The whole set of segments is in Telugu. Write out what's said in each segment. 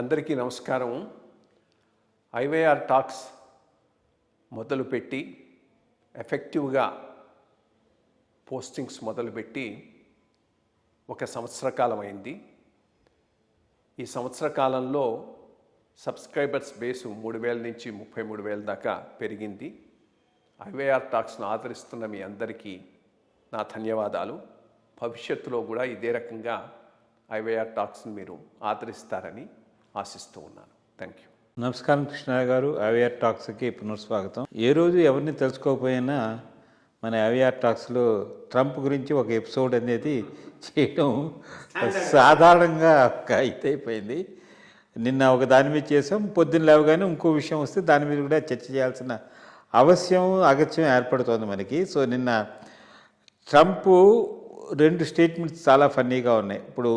అందరికీ నమస్కారం. ఐవైఆర్ టాక్స్ మొదలుపెట్టి ఎఫెక్టివ్గా పోస్టింగ్స్ మొదలుపెట్టి ఒక సంవత్సర కాలం అయింది. ఈ సంవత్సర కాలంలో సబ్స్క్రైబర్స్ బేసు 3,000 నుంచి 33,000 దాకా పెరిగింది. ఐవైఆర్ టాక్స్ను ఆదరిస్తున్న మీ అందరికీ నా ధన్యవాదాలు. భవిష్యత్తులో కూడా ఇదే రకంగా ఐవైఆర్ టాక్స్ని మీరు ఆదరిస్తారని ఆశిస్తూ ఉన్నాను. Thank you. నమస్కారం కృష్ణయ్య గారు. ఐవైఆర్ టాక్స్కి పునఃస్వాగతం. ఏ రోజు ఎవరిని తెలుసుకోకపోయినా మన ఐవైఆర్ టాక్స్లో ట్రంప్ గురించి ఒక ఎపిసోడ్ అనేది చేయడం సాధారణంగా అయిపోయింది. నిన్న ఒక దాని మీద చేసాం, పొద్దున్న లేవగానే ఇంకో విషయం వస్తే దాని మీద కూడా చర్చ చేయాల్సిన అగత్యం ఏర్పడుతోంది మనకి. సో నిన్న ట్రంప్ 2 స్టేట్మెంట్స్ చాలా ఫన్నీగా ఉన్నాయి. ఇప్పుడు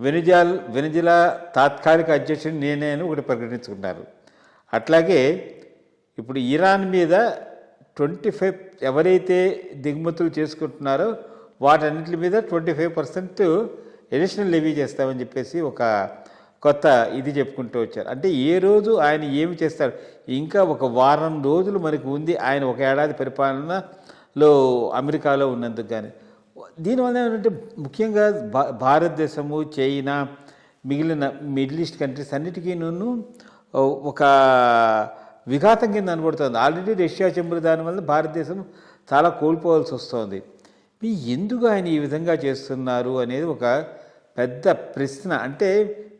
వెనిజులా తాత్కాలిక అధ్యక్షుడు నేనే అని ఒకటి ప్రకటించుకున్నారు. అట్లాగే ఇప్పుడు ఇరాన్ మీద 25 ఎవరైతే దిగుమతులు చేసుకుంటున్నారో వాటన్నిటి మీద 25% అడిషనల్ లెవీ చేస్తామని చెప్పేసి ఒక కొత్త ఇది చెప్పుకుంటూ వచ్చారు. అంటే ఏ రోజు ఆయన ఏమి చేస్తారు, ఇంకా ఒక వారం రోజులు మనకు ఉంది ఆయన 1 ఏడాది పరిపాలనలో అమెరికాలో ఉన్నందుకు. కానీ దీనివల్ల ఏమంటే ముఖ్యంగా భారతదేశము, చైనా, మిగిలిన మిడిల్ ఈస్ట్ కంట్రీస్ అన్నిటికీ ఒక విఘాతం కింద అనబడుతుంది. ఆల్రెడీ రష్యా చెంబులు దానివల్ల భారతదేశం చాలా కోల్పోవాల్సి వస్తుంది. ఎందుకు ఆయన ఈ విధంగా చేస్తున్నారు అనేది ఒక పెద్ద ప్రశ్న. అంటే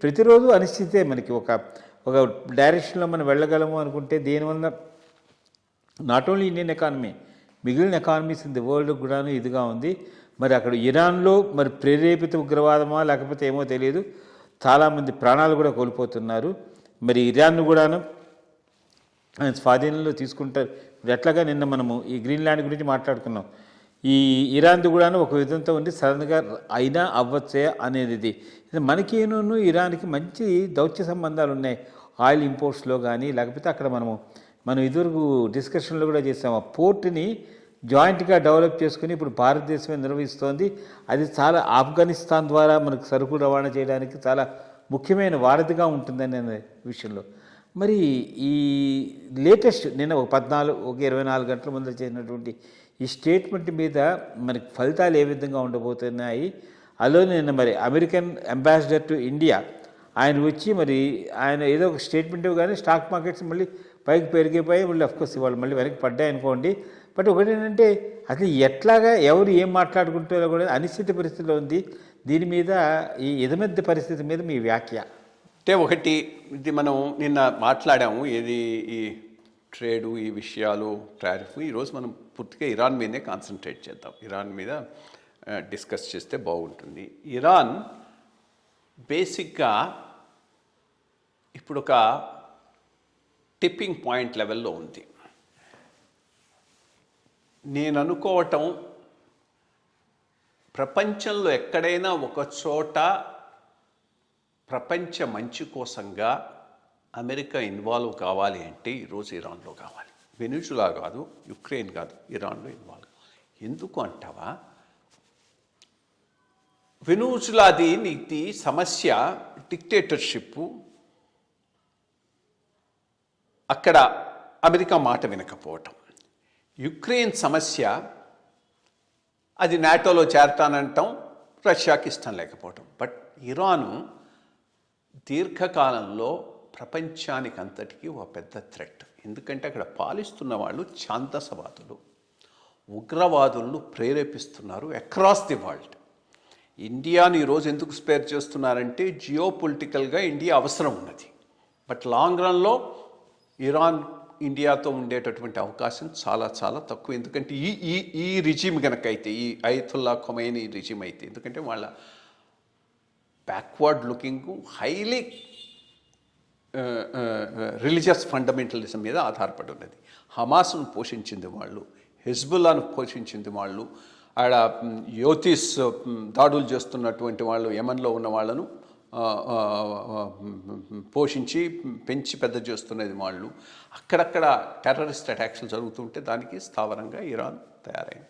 ప్రతిరోజు అనిశ్చితే మనకి ఒక డైరెక్షన్లో మనం వెళ్ళగలము అనుకుంటే దీనివల్ల నాట్ ఓన్లీ ఇండియన్ ఎకానమీ, మిగిలిన ఎకానమీస్ ఇన్ ది వరల్డ్ కూడాను ఇదిగా ఉంది. మరి అక్కడ ఇరాన్లో మరి ప్రేరేపిత ఉగ్రవాదమా లేకపోతే ఏమో తెలియదు, చాలామంది ప్రాణాలు కూడా కోల్పోతున్నారు. మరి ఇరాన్ను కూడాను స్వాధీనంలో తీసుకుంటారు. ఇప్పుడు ఎట్లాగా నిన్న మనము ఈ గ్రీన్లాండ్ గురించి మాట్లాడుకున్నాం. ఈ ఇరాన్ది కూడాను ఒక విధంతో ఉంది, సడన్గా అయినా అవ్వచ్చే అనేది. ఇది మనకేనూ ఇరాన్కి మంచి దౌత్య సంబంధాలు ఉన్నాయి, ఆయిల్ ఇంపోర్ట్స్లో కానీ లేకపోతే అక్కడ మనం ఇదివరకు డిస్కషన్లో కూడా చేసాం. ఆ పోర్ట్ని జాయింట్గా డెవలప్ చేసుకుని ఇప్పుడు భారతదేశమే నిర్వహిస్తోంది. అది చాలా ఆఫ్ఘనిస్తాన్ ద్వారా మనకు సరుకు రవాణా చేయడానికి చాలా ముఖ్యమైన వారధిగా ఉంటుందనే విషయంలో. మరి ఈ లేటెస్ట్ నిన్న ఒక 24 గంటల ముందు చేసినటువంటి ఈ స్టేట్మెంట్ మీద మనకి ఫలితాలు ఏ విధంగా ఉండబోతున్నాయి. అలా నిన్న మరి అమెరికన్ అంబాసిడర్ టు ఇండియా ఆయన వచ్చి మరి ఆయన ఏదో ఒక స్టేట్మెంట్ కానీ స్టాక్ మార్కెట్స్ మళ్ళీ పైకి పెరిగిపోయి మళ్ళీ అఫ్కోర్స్ ఇవాళ మళ్ళీ వెనక్కి పడ్డాయి అనుకోండి. బట్ ఒకటి ఏంటంటే అసలు ఎట్లాగా ఎవరు ఏం మాట్లాడుకుంటారో కూడా అనిశ్చిత పరిస్థితిలో ఉంది. దీని మీద ఈ ఎదుమెద్ద పరిస్థితి మీద మీ వ్యాఖ్య అంటే ఒకటి, ఇది మనం నిన్న మాట్లాడాము, ఏది ఈ ట్రేడు, ఈ విషయాలు, టారిఫ్. ఈరోజు మనం పూర్తిగా ఇరాన్ మీదే కాన్సన్ట్రేట్ చేద్దాం. ఇరాన్ మీద డిస్కస్ చేస్తే బాగుంటుంది. ఇరాన్ బేసిక్గా ఇప్పుడు ఒక టిప్పింగ్ పాయింట్ లెవెల్లో ఉంది. నేను అనుకోవటం, ప్రపంచంలో ఎక్కడైనా ఒక చోట ప్రపంచ మంచి కోసంగా అమెరికా ఇన్వాల్వ్ కావాలి అంటే ఈరోజు ఇరాన్లో కావాలి. వెనిజులా కాదు, యుక్రెయిన్ కాదు, ఇరాన్లో ఇన్వాల్వ్. ఎందుకు అంటావా? వెనిజులాది నీతి సమస్య డిక్టేటర్షిప్, అక్కడ అమెరికా మాట వినకపోవటం. యుక్రెయిన్ సమస్య అది నాటోలో చేరతానంటాం, రష్యాకి ఇష్టం లేకపోవటం. బట్ ఇరాను దీర్ఘకాలంలో ప్రపంచానికి అంతటికీ ఒక పెద్ద థ్రెట్. ఎందుకంటే అక్కడ పాలిస్తున్న వాళ్ళు ఛాందసవాదులు, ఉగ్రవాదులను ప్రేరేపిస్తున్నారు అక్రాస్ ది వరల్డ్. ఇండియాను ఈరోజు ఎందుకు స్పేర్ చేస్తున్నారంటే జియో పొలిటికల్గా ఇండియా అవసరం ఉన్నది. బట్ లాంగ్ రన్లో ఇరాన్ ఇండియాతో ఉండేటటువంటి అవకాశం చాలా చాలా తక్కువ. ఎందుకంటే ఈ రిజిమ్ కనుక అయితే, ఈ అయతుల్లా ఖొమైనీ రిజిమ్ అయితే, ఎందుకంటే వాళ్ళ backward looking, highly religious fundamentalism మీద ఆధారపడి ఉన్నది. హమాస్ను పోషించింది వాళ్ళు, హెజ్బుల్లాను పోషించింది వాళ్ళు, ఆడ యోతిస్ దాడులు చేస్తున్నటువంటి వాళ్ళు, యమన్లో ఉన్న వాళ్ళను పోషించి పెంచి పెద్ద చేస్తున్నది వాళ్ళు. అక్కడక్కడ టెర్రరిస్ట్ అటాక్స్ జరుగుతుంటే దానికి స్థావరంగా ఇరాన్ తయారైంది.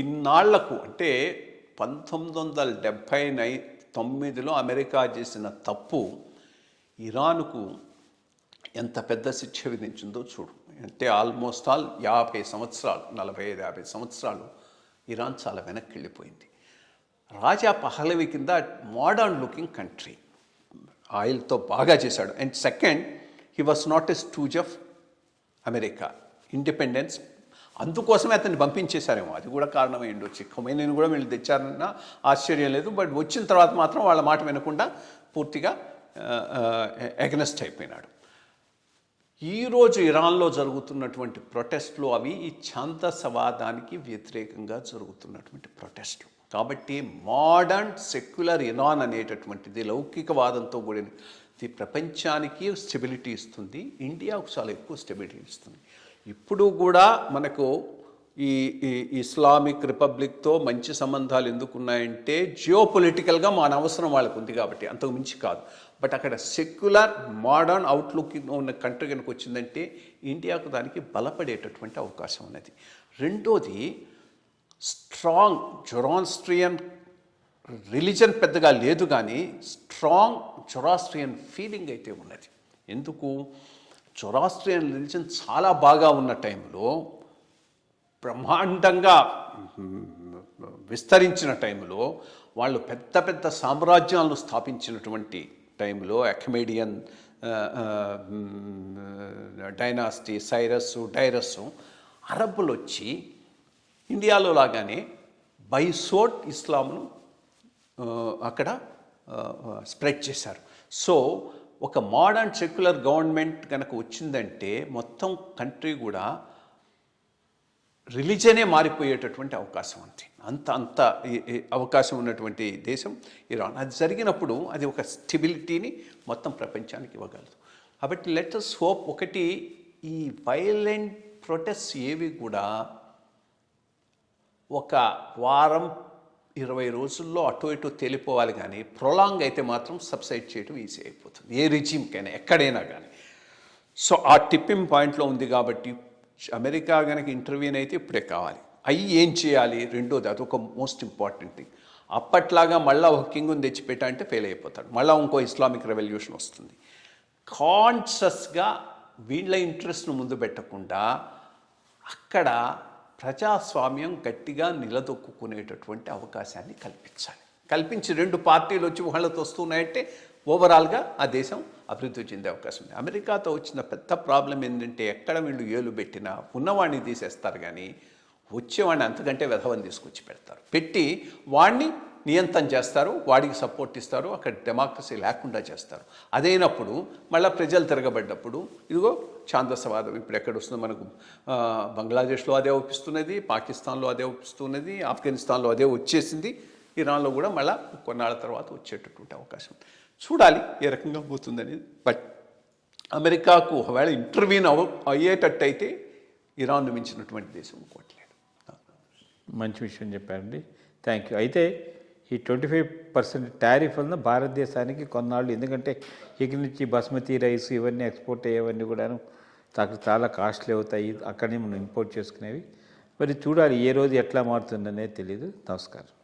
ఇన్నాళ్లకు అంటే 1979 2009లో అమెరికా చేసిన తప్పు ఇరాన్కు ఎంత పెద్ద శిక్ష విధించిందో చూడు. అంటే ఆల్మోస్ట్ 50 సంవత్సరాలు, 45-50 సంవత్సరాలు ఇరాన్ చాలా వెనక్కి వెళ్ళిపోయింది. రాజా పహలవి కింద మోడర్న్ లుకింగ్ కంట్రీ, ఆయిల్తో బాగా చేశాడు. And second, he was not a stooge of America independence. అందుకోసమే అతన్ని పంపించేశారేమో, అది కూడా కారణమై ఉండొచ్చు. ఖొమైనీని కూడా వీళ్ళు తెచ్చారన్నా ఆశ్చర్యం లేదు. బట్ వచ్చిన తర్వాత మాత్రం వాళ్ళ మాట వినకుండా పూర్తిగా ఎగనెస్ట్ అయిపోయినాడు. ఈరోజు ఇరాన్లో జరుగుతున్నటువంటి ప్రొటెస్ట్లు అవి ఈ ఛాందసవాదానికి వ్యతిరేకంగా జరుగుతున్నటువంటి ప్రొటెస్ట్లు. కాబట్టి మోడర్న్ సెక్యులర్ ఇరాన్ అనేటటువంటిది లౌకికవాదంతో కూడినది ప్రపంచానికి స్టెబిలిటీ ఇస్తుంది, ఇండియాకు చాలా ఎక్కువ స్టెబిలిటీ ఇస్తుంది. ఇప్పుడు కూడా మనకు ఈ ఇస్లామిక్ రిపబ్లిక్తో మంచి సంబంధాలు ఎందుకున్నాయంటే జియోపొలిటికల్గా మన అవసరం వాళ్ళకు ఉంది కాబట్టి, అంతకు మించి కాదు. బట్ అక్కడ సెక్యులర్ మోడర్న్ అవుట్లుక్ ఉన్న కంట్రీ కనుక వచ్చిందంటే ఇండియాకు దానికి బలపడేటటువంటి అవకాశం ఉన్నది. రెండోది, స్ట్రాంగ్ జొరాస్ట్రియన్ రిలీజన్ పెద్దగా లేదు కానీ స్ట్రాంగ్ జొరాస్ట్రియన్ ఫీలింగ్ అయితే ఉన్నది. ఎందుకు? జొరాస్ట్రియన్ రిలీజన్ చాలా బాగా ఉన్న టైంలో, బ్రహ్మాండంగా విస్తరించిన టైంలో, వాళ్ళు పెద్ద పెద్ద సామ్రాజ్యాలను స్థాపించినటువంటి టైంలో, అఖమెడియన్ డైనాసిటీ, డైరస్, అరబ్బులు వచ్చి ఇండియాలో లాగానే బైసోట్ ఇస్లాంను అక్కడ స్ప్రెడ్ చేశారు. సో ఒక మోడర్న్ సెక్యులర్ గవర్నమెంట్ కనుక వచ్చిందంటే మొత్తం కంట్రీ కూడా రిలీజనే మారిపోయేటటువంటి అవకాశం ఉంది. అంత అవకాశం ఉన్నటువంటి దేశం ఇరాన్. అది జరిగినప్పుడు అది ఒక స్టెబిలిటీని మొత్తం ప్రపంచానికి ఇవ్వగలదు. కాబట్టి లెట్ us హోప్. ఒకటి, ఈ వైలెంట్ ప్రొటెస్ట్ ఏవి కూడా ఒక వారం 20 రోజుల్లో అటు ఇటు తేలిపోవాలి కానీ ప్రొలాంగ్ అయితే మాత్రం సబ్సైడ్ చేయడం ఈజీ అయిపోతుంది, ఏ రిజీమ్కైనా ఎక్కడైనా కానీ. సో ఆ టిప్పింగ్ పాయింట్లో ఉంది కాబట్టి అమెరికా కనుక ఇంటర్వ్యూన్ అయితే ఇప్పుడే కావాలి. అయ్యి ఏం చేయాలి? రెండోది, అదొక మోస్ట్ ఇంపార్టెంట్ థింగ్. అప్పట్లాగా మళ్ళీ ఒక కింగ్ని తెచ్చిపెట్టా అంటే ఫెయిల్ అయిపోతాడు, మళ్ళీ ఇంకో ఇస్లామిక్ రెవల్యూషన్ వస్తుంది. కాన్షియస్గా వీళ్ళ ఇంట్రెస్ట్ను ముందు పెట్టకుండా అక్కడ ప్రజాస్వామ్యం గట్టిగా నిలదొక్కునేటటువంటి అవకాశాన్ని కల్పించి 2 పార్టీలు వచ్చి వాళ్ళతో వస్తున్నాయంటే ఓవరాల్గా ఆ దేశం అభివృద్ధి చెందే అవకాశం ఉంది. అమెరికాతో వచ్చిన పెద్ద ప్రాబ్లం ఏంటంటే ఎక్కడ వీళ్ళు ఏలు పెట్టినా ఉన్నవాడిని తీసేస్తారు కానీ వచ్చేవాడిని అంతకంటే వెధవని తీసుకొచ్చి పెట్టి వాడిని నియంత్రణ చేస్తారు, వాడికి సపోర్ట్ ఇస్తారు, అక్కడ డెమోక్రసీ లేకుండా చేస్తారు. అదైనప్పుడు మళ్ళీ ప్రజలు తిరగబడ్డప్పుడు ఇదిగో ఛాందసవాదం ఇప్పుడు ఎక్కడ వస్తుందో మనకు బంగ్లాదేశ్లో అదే ఒప్పిస్తున్నది, పాకిస్తాన్లో అదే ఒప్పిస్తున్నది, ఆఫ్ఘనిస్తాన్లో అదే వచ్చేసింది, ఇరాన్లో కూడా మళ్ళీ కొన్నాళ్ళ తర్వాత వచ్చేటటువంటి అవకాశం. చూడాలి ఏ రకంగా పోతుందనేది. బట్ అమెరికాకు ఒకవేళ ఇంటర్వ్యూన్ అయ్యేటట్టయితే ఇరాన్ను మించినటువంటి దేశం ఇంకోట్లేదు. మంచి విషయం చెప్పారండి, థ్యాంక్ యూ. అయితే ఈ 25% టారిఫ్ వలన భారతదేశానికి కొన్నాళ్ళు, ఎందుకంటే ఇక్కడి నుంచి బాస్మతి రైస్ ఇవన్నీ ఎక్స్పోర్ట్ అయ్యేవన్నీ కూడాను చాలా కాస్ట్లీ అవుతాయి, అక్కడనే మనం ఇంపోర్ట్ చేసుకునేవి. మరి చూడాలి ఏ రోజు ఎట్లా మారుతుందనేది తెలియదు. నమస్కారం.